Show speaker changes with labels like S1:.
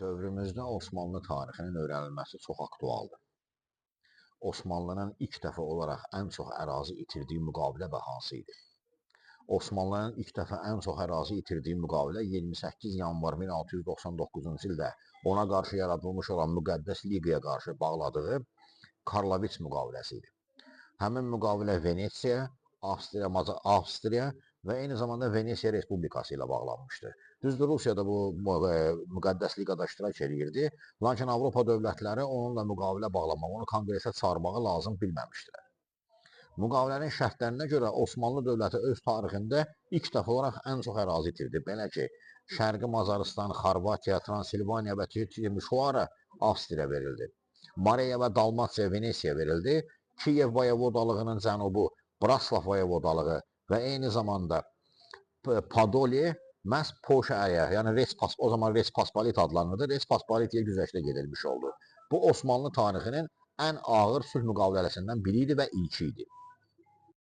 S1: Dövrümüzdə Osmanlı tarixinin öyrənilməsi çox aktualdır. Osmanlının ilk dəfə olaraq ən çox ərazi itirdiyi müqavilə və hansı idi? Osmanlının ilk dəfə ən çox ərazi itirdiyi müqavilə 28 yanvar 1699-cu ildə ona qarşı yaradılmış olan Müqəddəs Liqaya qarşı bağladığı Karloviç müqaviləsi idi. Həmin müqavilə Venesiya, Avstriya və eyni zamanda Venesiya Respublikası ilə bağlanmışdı. Düzdür, Rusiya da bu müqəddəs liqada iştirak edirdi, lakin Avropa dövlətləri onunla müqavilə bağlamağı, onu konqresə çağırmağı lazım bilməmişdilər. Müqavilənin şərtlərinə görə Osmanlı dövləti öz tarixində ilk dəfə olaraq ən çox ərazi itirdi. Belə ki, Şərqi Macaristan, Xorvatiya, Transilvaniya və Şuara Avstriya verildi. Mariya və Dalmasiya Venesiya verildi. Kiyev voyevodalığının cənubu, Braslav voyevodalığı və eyni zamanda Podoli məhz Polşaya, yəni o zaman Respospolit adlanırdı, Respospolitiyə güzəştə gedilmiş oldu. Bu Osmanlı tarixinin ən ağır sülh müqaviləsindən biri idi və ilki idi.